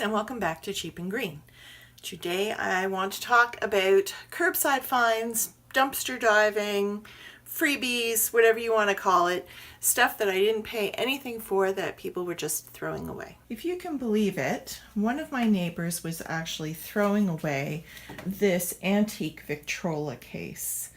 and welcome back to Cheap and Green. Today I want to talk about curbside finds, dumpster diving, freebies, whatever you want to call it, stuff that I didn't pay anything for that people were just throwing away. If you can believe it, one of my neighbors was actually throwing away this antique Victrola case.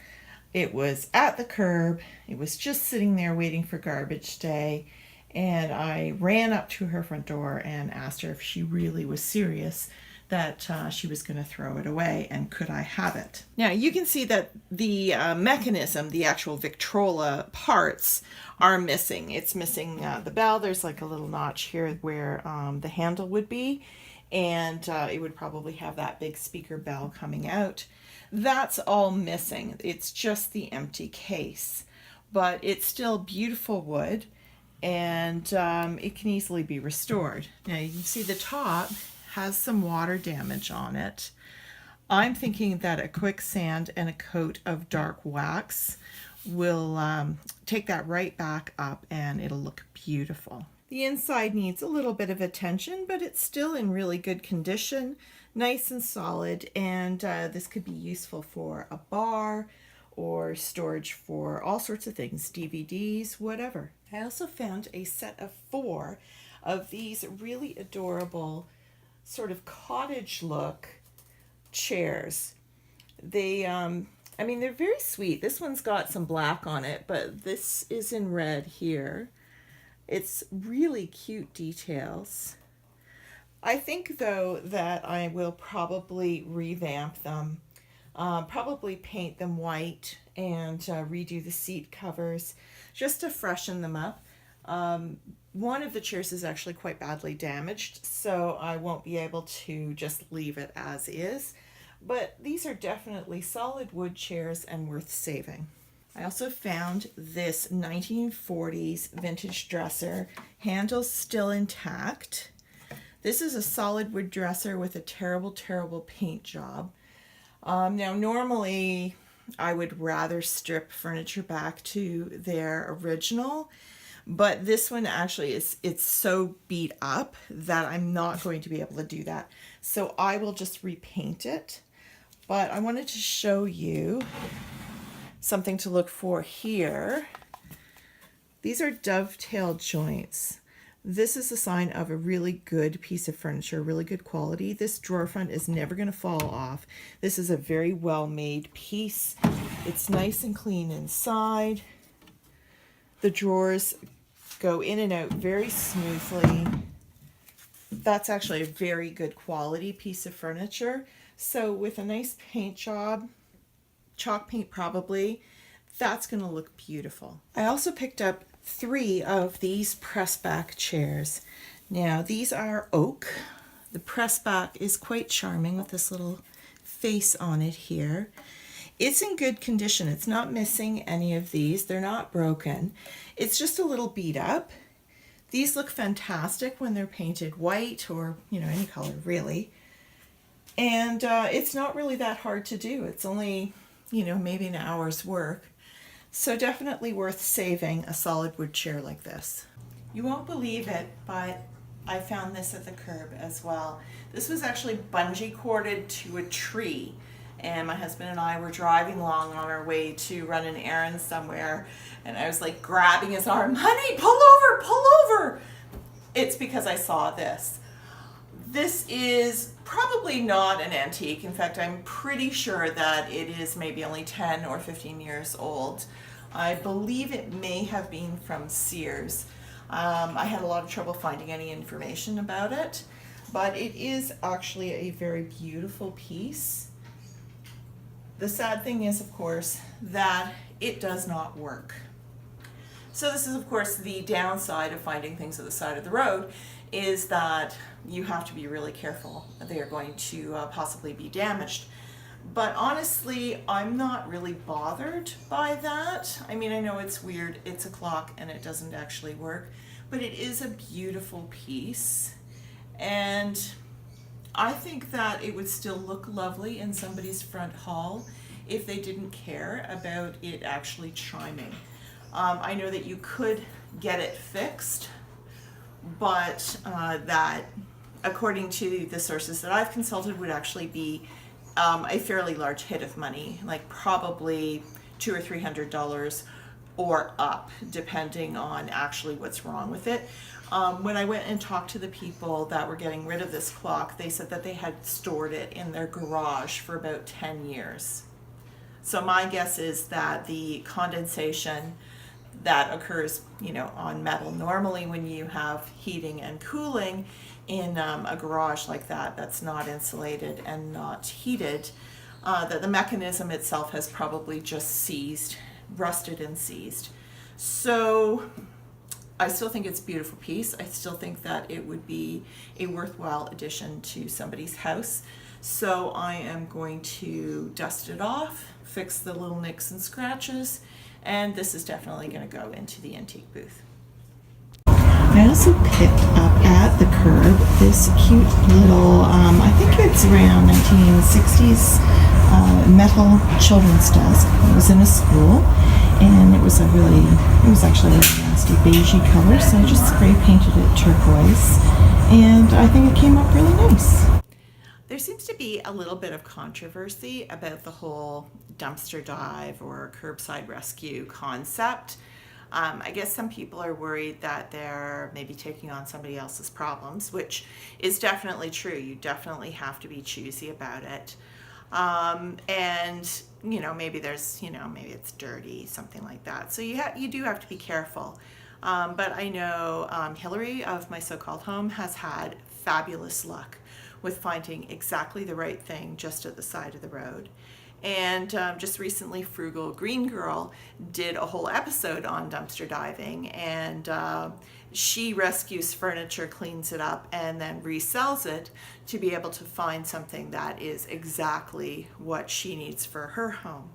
It was at the curb, it was just sitting there waiting for garbage day. And I ran up to her front door and asked her if she really was serious that she was going to throw it away and could I have it. Now you can see that the mechanism, the actual Victrola parts are missing. It's missing the bell. There's like a little notch here where the handle would be, and it would probably have that big speaker bell coming out. That's all missing. It's just the empty case, but it's still beautiful wood. And it can easily be restored. Now you can see the top has some water damage on it. I'm thinking that a quick sand and a coat of dark wax will take that right back up and it'll look beautiful. The inside needs a little bit of attention, but it's still in really good condition, nice and solid, and this could be useful for a bar or storage for all sorts of things, DVDs, whatever. I also found a set of 4 of these really adorable sort of cottage look chairs. They're very sweet. This one's got some black on it, but this is in red here. It's really cute details. I think though that I will probably revamp them. Probably paint them white and redo the seat covers just to freshen them up. One of the chairs is actually quite badly damaged, so I won't be able to just leave it as is. But these are definitely solid wood chairs and worth saving. I also found this 1940s vintage dresser, handles still intact. This is a solid wood dresser with a terrible, terrible paint job. Now normally I would rather strip furniture back to their original, but this one actually it's so beat up that I'm not going to be able to do that. So I will just repaint it. But I wanted to show you something to look for here. These are dovetail joints. This is a sign of a really good piece of furniture, really good quality. This drawer front is never going to fall off. This is a very well made piece. It's nice and clean inside. The drawers go in and out very smoothly. That's actually a very good quality piece of furniture. So with a nice paint job, chalk paint probably, that's going to look beautiful. I also picked up 3 of these press back chairs. Now these are oak. The press back is quite charming with this little face on it here. It's in good condition. It's not missing any of these. They're not broken. It's just a little beat up. These look fantastic when they're painted white or any color really. And it's not really that hard to do. It's only maybe an hour's work. So definitely worth saving a solid wood chair like this. You won't believe it, but I found this at the curb as well. This was actually bungee corded to a tree, and my husband and I were driving along on our way to run an errand somewhere, and I was like grabbing his arm, honey, pull over, pull over. It's because I saw this. This is probably not an antique. In fact, I'm pretty sure that it is maybe only 10 or 15 years old. I believe it may have been from Sears. I had a lot of trouble finding any information about it, but it is actually a very beautiful piece. The sad thing is, of course, that it does not work. So this is, of course, the downside of finding things at the side of the road, is that you have to be really careful. They are going to possibly be damaged. But honestly, I'm not really bothered by that. I mean, I know it's weird. It's a clock and it doesn't actually work, but it is a beautiful piece. And I think that it would still look lovely in somebody's front hall if they didn't care about it actually chiming. I know that you could get it fixed, but that according to the sources that I've consulted, would actually be a fairly large hit of money, like probably $200 or $300 or up, depending on actually what's wrong with it. When I went and talked to the people that were getting rid of this clock, they said that they had stored it in their garage for about 10 years. So my guess is that the condensation that occurs, on metal normally when you have heating and cooling in a garage like that that's not insulated and not heated, that the mechanism itself has probably just seized, rusted and seized. So I still think it's a beautiful piece. I still think that it would be a worthwhile addition to somebody's house. So I am going to dust it off, fix the little nicks and scratches, and this is definitely going to go into the antique booth. I also picked up at the curb this cute little, I think it's around 1960s metal children's desk. It was in a school, and it was actually a nasty beigey color, so I just spray painted it turquoise, and I think it came up really nice. There seems to be a little bit of controversy about the whole dumpster dive or curbside rescue concept. I guess some people are worried that they're maybe taking on somebody else's problems, which is definitely true. You definitely have to be choosy about it. And maybe there's, maybe it's dirty, something like that. So you do have to be careful. But I know Hillary of My So-Called Home has had fabulous luck with finding exactly the right thing just at the side of the road. And just recently, Frugal Green Girl did a whole episode on dumpster diving, and she rescues furniture, cleans it up, and then resells it to be able to find something that is exactly what she needs for her home.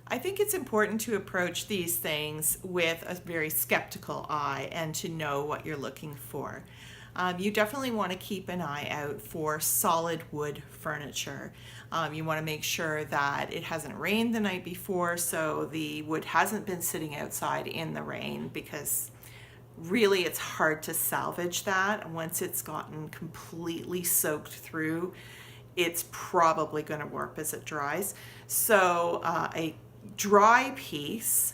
I think it's important to approach these things with a very skeptical eye and to know what you're looking for. You definitely want to keep an eye out for solid wood furniture. You want to make sure that it hasn't rained the night before, so the wood hasn't been sitting outside in the rain, because really it's hard to salvage that. Once it's gotten completely soaked through, it's probably going to warp as it dries. So a dry piece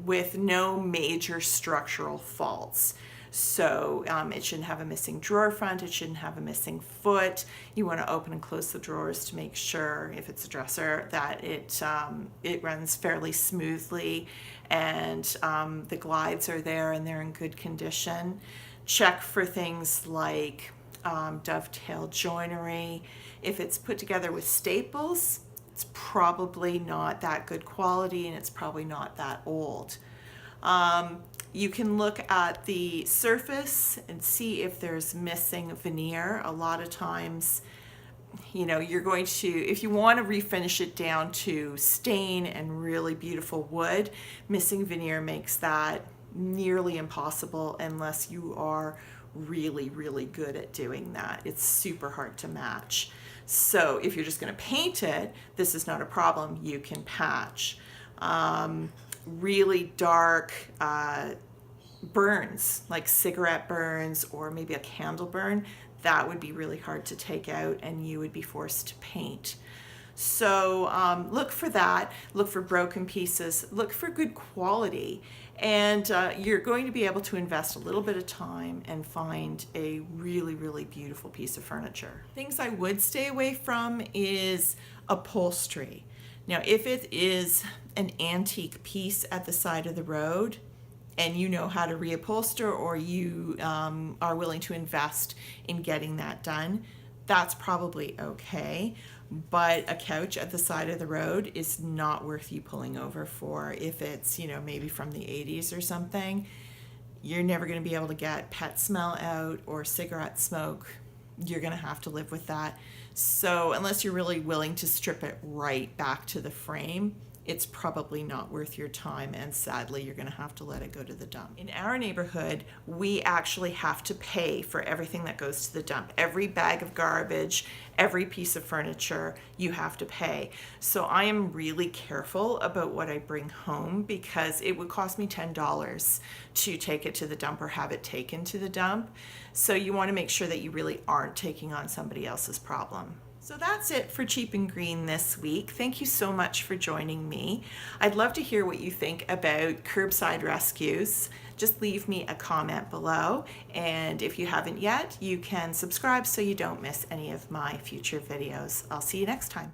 with no major structural faults. So it shouldn't have a missing drawer front, it shouldn't have a missing foot. You want to open and close the drawers to make sure, if it's a dresser, that it runs fairly smoothly, and the glides are there and they're in good condition. Check for things like dovetail joinery. If it's put together with staples, it's probably not that good quality, and it's probably not that old. You can look at the surface and see if there's missing veneer. A lot of times, you're going to, if you want to refinish it down to stain and really beautiful wood, missing veneer makes that nearly impossible unless you are really, really good at doing that. It's super hard to match. So if you're just going to paint it, this is not a problem. You can patch. Really dark burns, like cigarette burns or maybe a candle burn, that would be really hard to take out, and you would be forced to paint. So look for that, look for broken pieces, look for good quality, and you're going to be able to invest a little bit of time and find a really, really beautiful piece of furniture. Things I would stay away from is upholstery. Now, if it is an antique piece at the side of the road and you know how to reupholster, or you are willing to invest in getting that done, that's probably okay. But a couch at the side of the road is not worth you pulling over for. If it's, maybe from the 80s or something, you're never going to be able to get pet smell out or cigarette smoke. You're going to have to live with that. So unless you're really willing to strip it right back to the frame, it's probably not worth your time, and sadly you're going to have to let it go to the dump. In our neighborhood, we actually have to pay for everything that goes to the dump. Every bag of garbage, every piece of furniture, you have to pay. So I am really careful about what I bring home, because it would cost me $10 to take it to the dump or have it taken to the dump. So you want to make sure that you really aren't taking on somebody else's problem. So that's it for Cheap and Green this week. Thank you so much for joining me. I'd love to hear what you think about curbside rescues. Just leave me a comment below. And if you haven't yet, you can subscribe so you don't miss any of my future videos. I'll see you next time.